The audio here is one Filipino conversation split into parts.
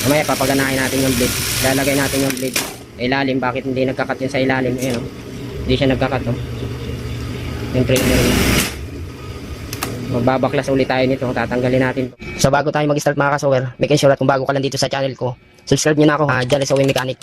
Mamaya papaganahin natin yung blade. Lalagay natin yung blade ilalim. Bakit hindi nagkakat yun sa ilalim? Ayan, oh. Hindi siya nagkakat, oh. Yung trailer niya. Magbabaklas ulit tayo nito. Tatanggalin natin to. So bago tayo mag-start mga kasuwer, making sure at kung bago ka lang dito sa channel ko, subscribe nyo na ako, Jolly Sewing Mechanic.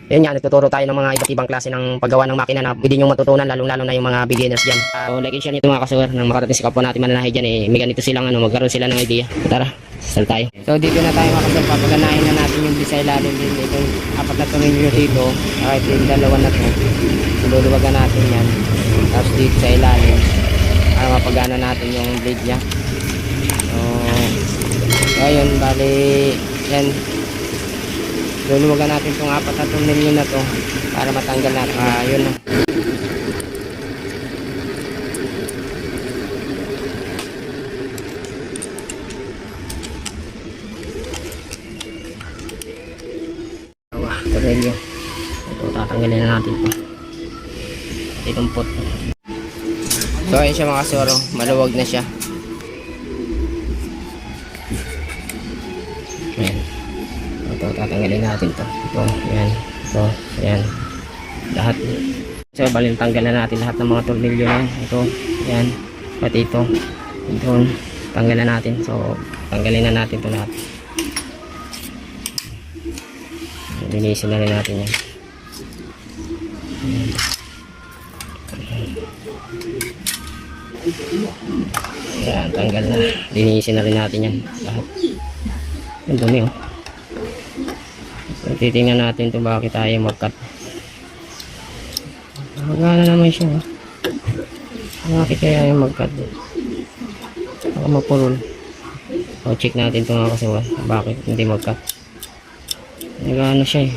Yun nga, nagtuturo tayo ng mga iba't ibang klase ng paggawa ng makina na pwede nyo matutunan, lalong-lalo na yung mga beginners dyan. So like and share nito mga kasuwer, nang makarating sa kapwa natin mananahe dyan, may ganito silang magkaroon sila ng idea. Tara, start tayo. So dito na tayo mga kasuwer, papaganahin na natin yung design ilalim din. Itong apat na tumingin dito, kahit yung dalawa na to, luluwagan natin yan. Tapos dito sa ilalim, para mapagana natin yung blade nya. So ayun, bali yan, luluwagan natin itong apat na tumingin na to para matanggal natin. Yun na. Tornilyo. Ito, tatanggalin na natin ito. Itong pot. So ayun siya mga kasoro, maluwag na siya. Ayan. Ito, tatanggalin natin ito. Ito, ayan. Ito, ayan. Lahat. So bali tanggal na natin lahat ng mga tornilyo na yan. Ito, ayan. Pati ito. Ito, tanggalan natin. So tanggalin na natin ito lahat. Linisin na rin natin yan. Yan, tanggal na. Linisin na rin natin yan lahat. Ang dumi, oh. So, titingnan natin ito bakit tayo mag-cut. Magana naman siya, oh. Bakit kaya yung mag-cut? Baka mapurol. So check natin ito nga kasi bakit hindi mag-cut. Nagano siya eh.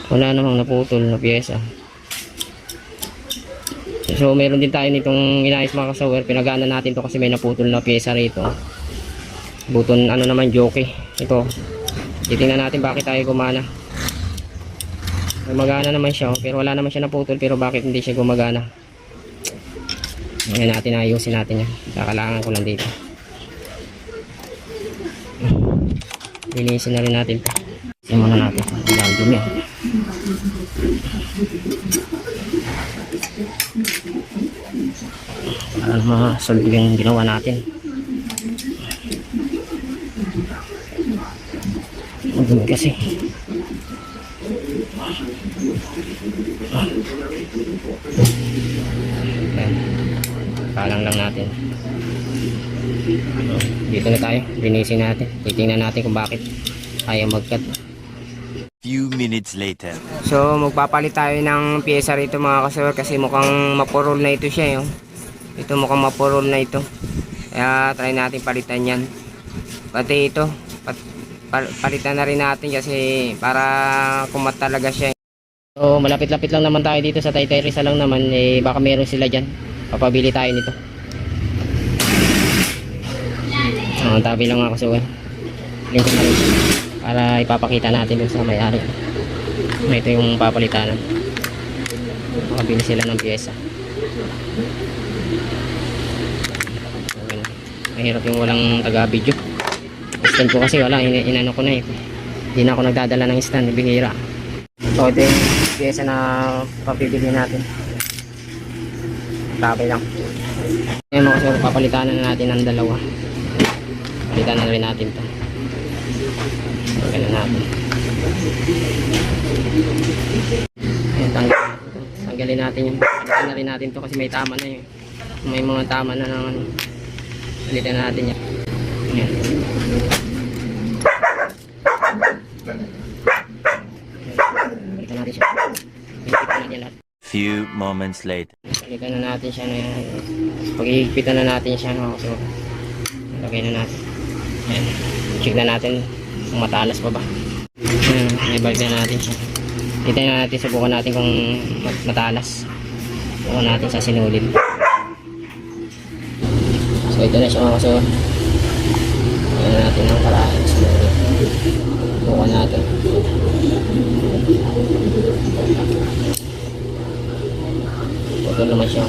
Wala namang naputol na pyesa. So meron din tayo nitong inayos mga kasawer. Pinagana natin to kasi may naputol na pyesa rito. Buton ano naman jockey. Ito. Titingnan natin bakit tayo gumana. Gumagana naman siya, pero wala naman siya naputol. Pero bakit hindi siya gumagana? Ngayon natin ayusin natin yan. Kakalangan ko lang dito. Linisin na rin natin ito. Linisin muna natin. Ang dumi. Para ma-solve yung ginawa natin. Ang dumi kasi. Palang lang natin. Dito na tayo, linisin natin. Titingnan natin kung bakit ayaw mag-cut. Few minutes later. So magpapalit tayo ng pyesa rito mga kasawar kasi mukhang mapurol na ito siya, yun. Ito mukhang mapurol na ito. Kaya try natin palitan yan. Pati ito palitan na rin natin kasi para kumat talaga siya. So malapit-lapit lang naman tayo dito sa Taytay Rizal lang naman, baka meron sila dyan. Papabili tayo nito. Ang tabi lang ako so link na rin para ipapakita natin dun sa may-ari. Ito yung papalitanan. Makabili sila ng pyesa. Okay. Mahirap yung walang taga-video. Stand ko kasi wala, inano ko na eh. Hindi na ako nagdadala ng stand, bihira. So ito yung pyesa na papibili natin. Tabi lang. Ngayon mga kasoro, papalitanan na natin ng dalawa. Palitan na rin natin ito. Pagkan na natin. Ayan, tanggalin natin yung palitan na rin natin ito kasi may tama na yun. May mga tama na naman. Palitan na natin yan. Ayan. Palitan natin siya. Palitan natin lahat. Few moments later. Palitan na natin siya na yan. Pag-iigpitan na natin siya. So, lagay na natin. Ayan. Check na natin kung matalas pa ba. Ibalik na natin siya. Tignan na natin, subukan natin kung matalas. Subukan natin sa sinulid. So ito na siya mga kasor. Ayan na natin ang paraan. Subukan natin. Putol naman siya.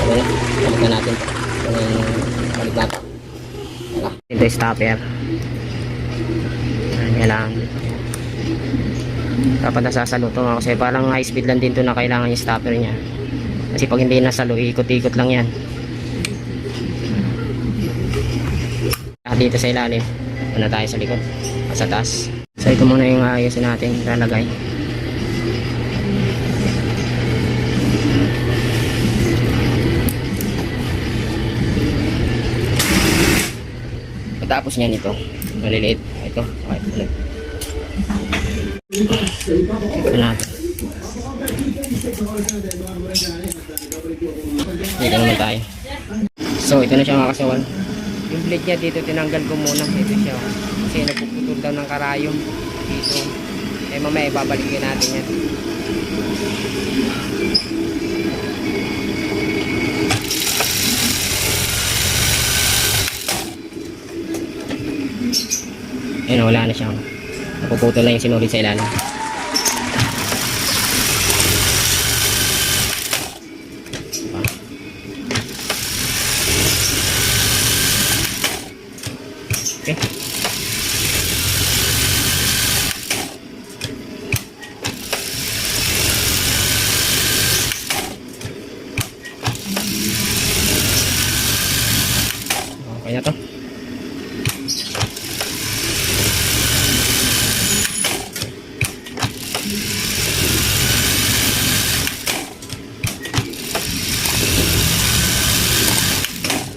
Okay, balik na natin. Balik natin. Ito yung stopper. Kailangan. Dapat nasasalo to mga kasi parang high speed lang din to na kailangan yung stopper niya. Kasi pag hindi nasalo, ikot-ikot lang yan. Dito sa ilalim. Ano tayo sa likod? Sa taas. So ito muna yung ayusin natin. Lalagay. Tapos niyan ito, maliliit. Ito, okay. Ito natin. Dito naman tayo. So, ito na siya mga kasawal. Yung blade niya dito, tinanggal ko muna. Ito siya. Kasi nagpuputol daw ng karayom. Dito. Eh, mamaya ibabalikin natin yan. Ayun, wala na siya. Napuputol na yung sinulid sa ilalim. Okay. Okay na to.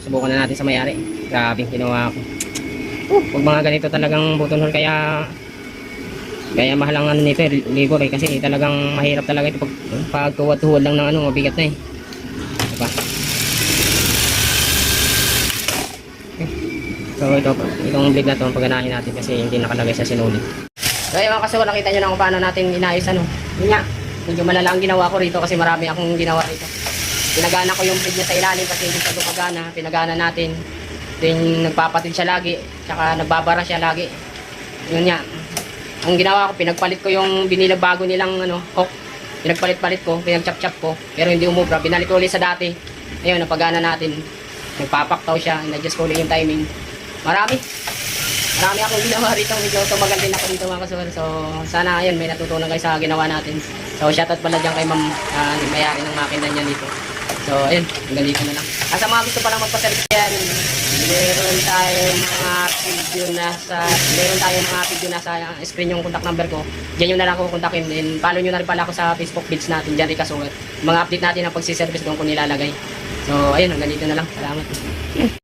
Subukan na natin sa may-ari. Grabe, ginawa ko. Pag mga ganito talagang button hole, kaya mahal ang ano nito, labor eh, kasi talagang mahirap talaga ito pag tuwad-tuwad lang ng ano, mabigat na eh. Diba? Okay. So itong blade na to, paganahin natin kasi hindi nakalagay sa sinulid. So ayun mga kasawal, nakita nyo na kung paano natin inayos ano. Yun nga, medyo malala ang ginawa ko rito kasi marami akong ginawa rito. Pinagana ko yung blade niya sa ilalim kasi hindi siya gumagana. Pinagana natin. Then nagpapatid siya lagi. Tsaka nagbabara siya lagi. Yun nga. Ang ginawa ko, pinagpalit ko yung binilag bago nilang ano, hook. Pinagpalit-palit ko, pinagchap-chap ko. Pero hindi umubra. Binalik ko ulit sa dati. Ayun, napagana natin. Nagpapaktaw siya. In-adjust ko ulit yung timing. Marami akong ginawa rito. Medyo tumagal din ako dito mga kasuwal. So sana ayun, may natutunan kayo sa ginawa natin. So shoutout pala dyan kay ma'am, may-ari ng makina niya dito. So, ayun, hanggang dito na lang. Sa mga gusto palang magpa-service yan, meron tayong mga video na sa screen yung contact number ko. Diyan nyo na lang ako kontakin. And follow nyo na rin pala ako sa Facebook page natin, Jerry Kasugat. Mga update natin ang pagsiservice doon ko nilalagay. So, ayun, hanggang dito na lang. Salamat.